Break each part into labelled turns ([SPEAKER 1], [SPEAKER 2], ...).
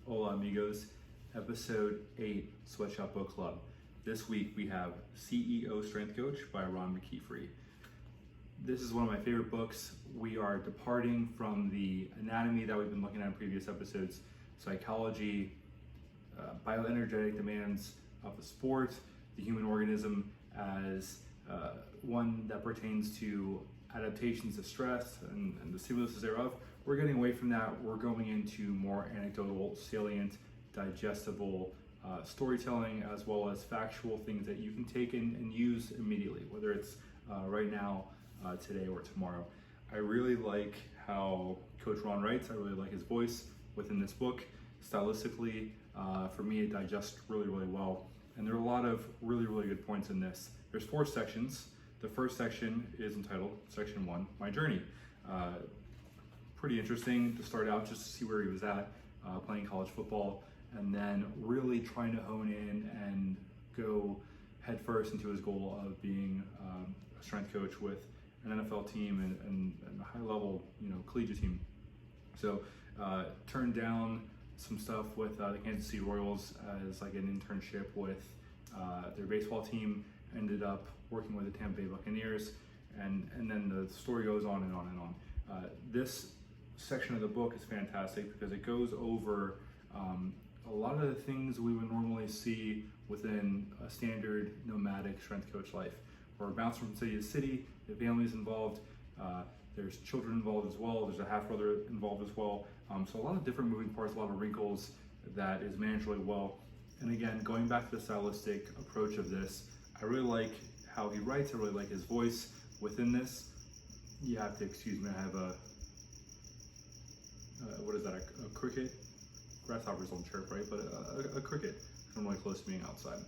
[SPEAKER 1] Hola amigos, episode 8, Sweatshop Book Club. This week we have CEO Strength Coach by Ron McKeefery. This is one of my favorite books. We are departing from the anatomy that we've been looking at in previous episodes, psychology, bioenergetic demands of the sport, the human organism as one that pertains to adaptations of stress and the stimuluses thereof. We're getting away from that. We're going into more anecdotal, salient, digestible storytelling, as well as factual things that you can take and use immediately, whether it's right now, today, or tomorrow. I really like how Coach Ron writes. I really like his voice within this book. Stylistically, for me, it digests really, really well. And there are a lot of really, really good points in this. There's 4 sections. The first section is entitled Section 1, My Journey. Pretty interesting to start out just to see where he was at playing college football, and then really trying to hone in and go headfirst into his goal of being a strength coach with an NFL team and a high-level, collegiate team. So turned down some stuff with the Kansas City Royals as like an internship with their baseball team. Ended up working with the Tampa Bay Buccaneers, and then the story goes on and on and on. This section of the book is fantastic because it goes over a lot of the things we would normally see within a standard nomadic strength coach life. We're bouncing from city to city, the family's involved, there's children involved as well, there's a half-brother involved as well. So a lot of different moving parts, a lot of wrinkles that is managed really well. And again, going back to the stylistic approach of this, I really like how he writes, I really like his voice within this. You have to excuse me, I have a what is that, a cricket? Grasshoppers don't chirp, right? But a cricket, I'm really close to being outside.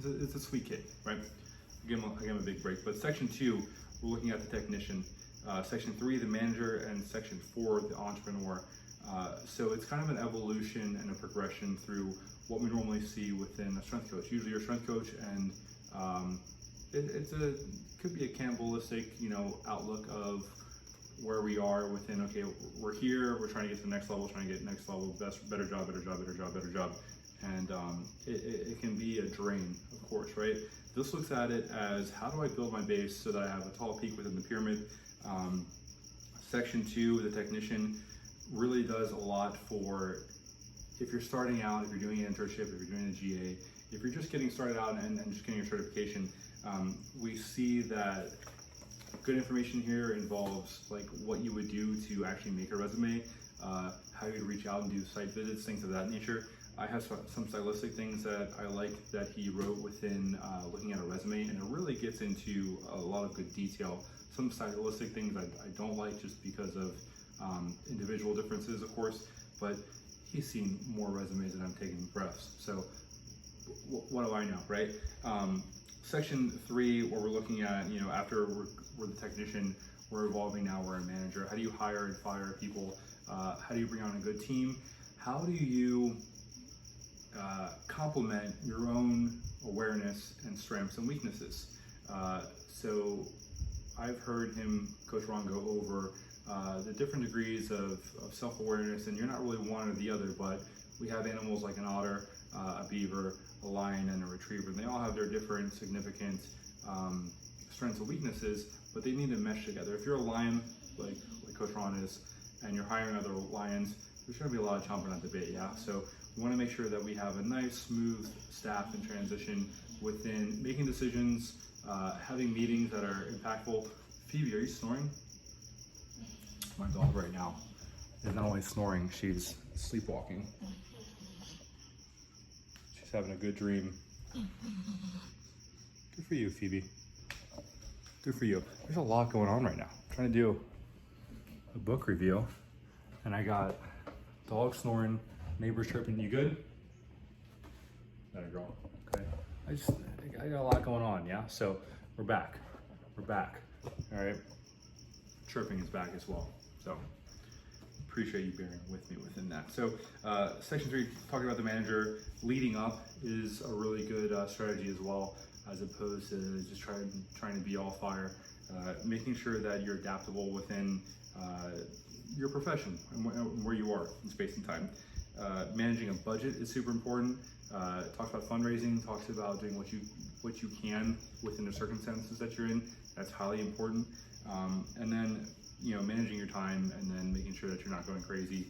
[SPEAKER 1] It's a sweet kid, right? I give him a big break. But section 2, we're looking at the technician. Section 3, the manager, and section 4, the entrepreneur. So it's kind of an evolution and a progression through what we normally see within a strength coach. Usually you're a strength coach, and it could be a cannibalistic, outlook of where we are within, okay, we're here, we're trying to get to the next level, better job. And it can be a drain, of course, right? This looks at it as, how do I build my base so that I have a tall peak within the pyramid? Section 2, the technician, really does a lot for if you're starting out, if you're doing an internship, if you're doing a GA, if you're just getting started out and just getting your certification. We see that good information here involves like what you would do to actually make a resume, how you'd reach out and do site visits, things of that nature. I have some stylistic things that I like that he wrote within looking at a resume, and it really gets into a lot of good detail. Some stylistic things I don't like just because of individual differences, of course, but he's seen more resumes than I'm taking breaths. So what do I know, right? Section 3, where we're looking at, after we're the technician, we're evolving now, we're a manager. How do you hire and fire people? How do you bring on a good team? How do you complement your own awareness and strengths and weaknesses? So I've heard Coach Ron, go over the different degrees of self-awareness, and you're not really one or the other, but we have animals like an otter, a beaver, a lion, and a retriever, and they all have their different significant strengths and weaknesses, but they need to mesh together. If you're a lion, like Coach Ron is, and you're hiring other lions, there's gonna be a lot of chomping at the bit, yeah? So we wanna make sure that we have a nice, smooth staff and transition within making decisions, having meetings that are impactful. Phoebe, are you snoring? My dog right now is not only snoring, she's sleepwalking. She's having a good dream. Good for you, Phoebe. Good for you. There's a lot going on right now. I'm trying to do a book review, and I got dog snoring, neighbors chirping. You good? Better girl. Okay. I got a lot going on, yeah? So we're back. All right. Chirping is back as well. So appreciate you bearing with me within that. So section 3, talking about the manager, leading up is a really good strategy as well, as opposed to just trying to be all fire. Making sure that you're adaptable within your profession and where you are in space and time. Managing a budget is super important. Talks about fundraising, talks about doing what you can within the circumstances that you're in. That's highly important. And then, managing your time and then making sure that you're not going crazy.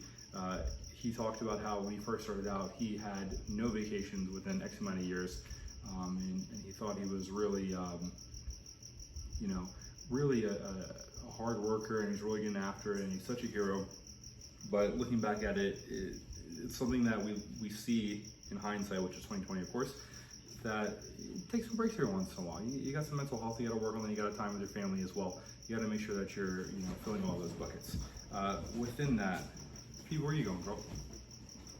[SPEAKER 1] He talked about how when he first started out, he had no vacations within X amount of years. And he thought he was really, really a hard worker, and he's really getting after it, and he's such a hero. But looking back at it, it's something that we see in hindsight, which is 2020, of course, that it takes some breaks every once in a while. You got some mental health you got to work on, and you got to time with your family as well. You got to make sure that you're, filling all those buckets. Within that, Pete, where are you going, girl?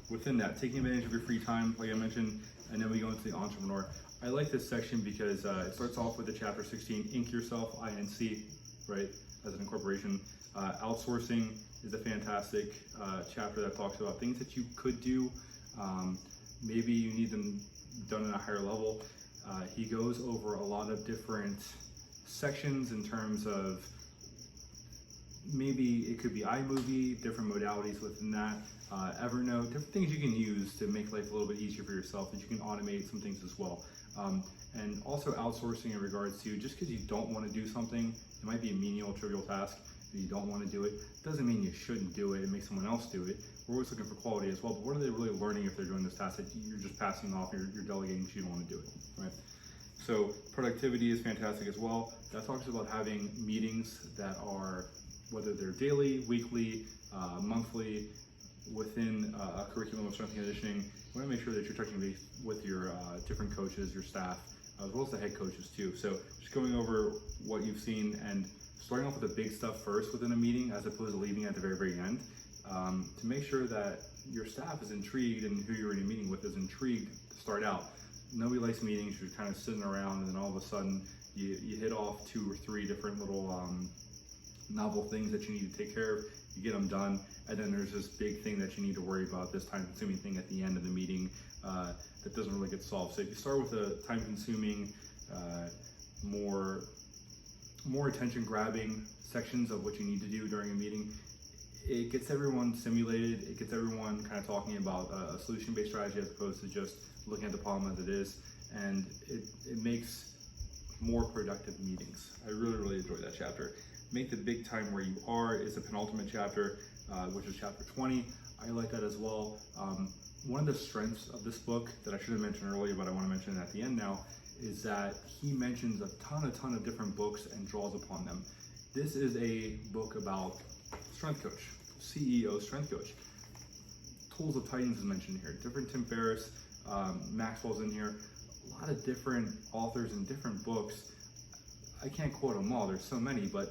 [SPEAKER 1] Within that, taking advantage of your free time, like I mentioned, and then we go into the entrepreneur. I like this section because it starts off with the chapter 16, Inc Yourself, INC, right, as an incorporation. Outsourcing is a fantastic chapter that talks about things that you could do. Maybe you need them done at a higher level. He goes over a lot of different sections in terms of maybe it could be iMovie, different modalities within that, Evernote, different things you can use to make life a little bit easier for yourself, that you can automate some things as well. And also outsourcing in regards to, just because you don't want to do something, it might be a menial, trivial task, and you don't want to do it, doesn't mean you shouldn't do it and make someone else do it. We're always looking for quality as well, but what are they really learning if they're doing this task that you're just passing off, you're delegating because you don't want to do it, right? So productivity is fantastic as well. That talks about having meetings that are, whether they're daily, weekly, monthly, within a curriculum of strength and conditioning. You want to make sure that you're touching base with your different coaches, your staff, as well as the head coaches too. So just going over what you've seen and starting off with the big stuff first within a meeting, as opposed to leaving at the very, very end, to make sure that your staff is intrigued and who you're in a meeting with is intrigued to start out. Nobody likes meetings. You're kind of sitting around and then all of a sudden you hit off 2 or 3 different little novel things that you need to take care of. You get them done, and then there's this big thing that you need to worry about, this time-consuming thing at the end of the meeting that doesn't really get solved. So if you start with a time-consuming, more attention-grabbing sections of what you need to do during a meeting, it gets everyone stimulated. It gets everyone kind of talking about a solution-based strategy as opposed to just looking at the problem as it is, and it makes more productive meetings. I really, really enjoyed that chapter. Make the big time where you are is the penultimate chapter, which is chapter 20. I like that as well. One of the strengths of this book that I should have mentioned earlier, but I want to mention it at the end now, is that he mentions a ton of different books and draws upon them. This is a book about strength coach, CEO strength coach. Tools of Titans is mentioned here. Different Tim Ferriss, Maxwell's in here. A lot of different authors and different books. I can't quote them all, there's so many, but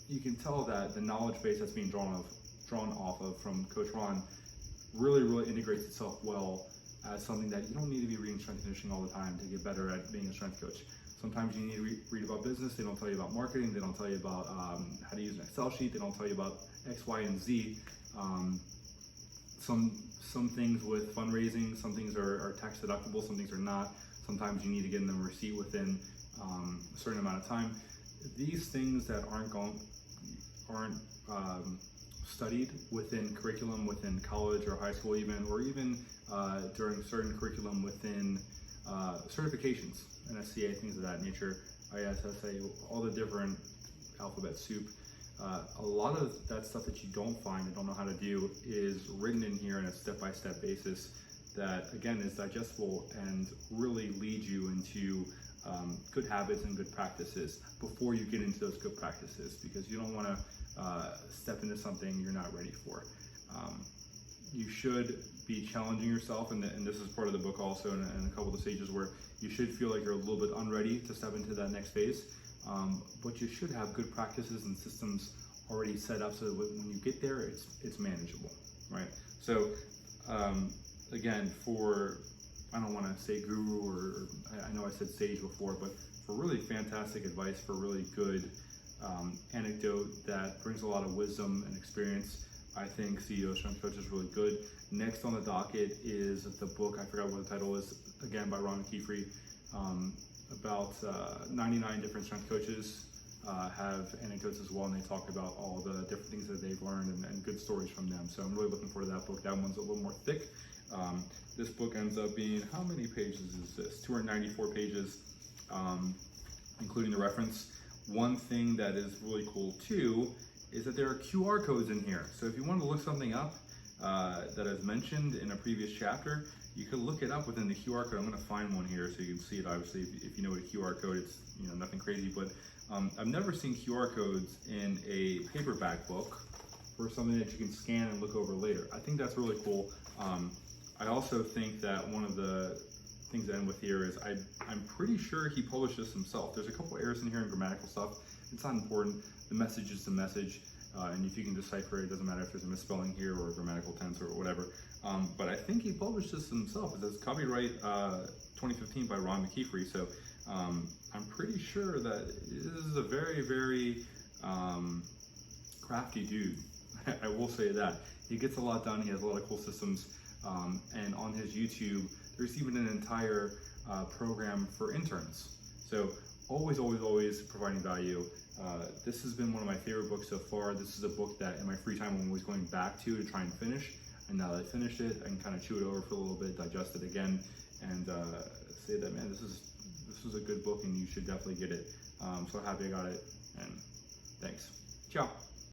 [SPEAKER 1] you can tell that the knowledge base that's being drawn off of from Coach Ron really, really integrates itself well as something that you don't need to be reading strength and conditioning all the time to get better at being a strength coach. Sometimes you need to read about business. They don't tell you about marketing. They don't tell you about how to use an Excel sheet. They don't tell you about X, Y, and Z. Some things with fundraising, some things are tax deductible, some things are not. Sometimes you need to get them a receipt within a certain amount of time. These things that aren't studied within curriculum, within college or high school even, or even during certain curriculum within certifications, NSCA, things of that nature, ISSA, all the different alphabet soup. A lot of that stuff that you don't find and don't know how to do is written in here in a step-by-step basis that, again, is digestible and really lead you into good habits and good practices before you get into those good practices, because you don't want to step into something you're not ready for. You should be challenging yourself, and this is part of the book also, in a couple of the stages where you should feel like you're a little bit unready to step into that next phase, but you should have good practices and systems already set up so that when you get there, it's manageable, right? So again, I don't want to say guru, or I know I said sage before, but for really fantastic advice, for really good anecdote that brings a lot of wisdom and experience, I think CEO Strength Coach is really good. Next on the docket is the book, I forgot what the title is, again by Ron McKeefery, about 99 different strength coaches have anecdotes as well, and they talk about all the different things that they've learned and good stories from them. So I'm really looking forward to that book. That one's a little more thick. This book ends up being, how many pages is this? 294 pages, including the reference. One thing that is really cool too is that there are QR codes in here. So if you want to look something up that is mentioned in a previous chapter, you can look it up within the QR code. I'm going to find one here so you can see it. Obviously, if you know what a QR code is, nothing crazy, but I've never seen QR codes in a paperback book for something that you can scan and look over later. I think that's really cool. I also think that one of the things to end with here is I'm pretty sure he published this himself. There's a couple errors in here and grammatical stuff. It's not important. The message is the message. And if you can decipher it, it doesn't matter if there's a misspelling here or a grammatical tense or whatever. But I think he published this himself. It says copyright 2015 by Ron McKeefery. So I'm pretty sure that this is a very, very crafty dude. I will say that. He gets a lot done. He has a lot of cool systems. And on his YouTube, there's even an entire program for interns. So always providing value. This has been one of my favorite books so far. This is a book that in my free time I'm always going back to try and finish. And now that I finished it, I can kind of chew it over for a little bit, digest it again, and say that, man, this is a good book and you should definitely get it. I'm so happy I got it, and thanks. Ciao.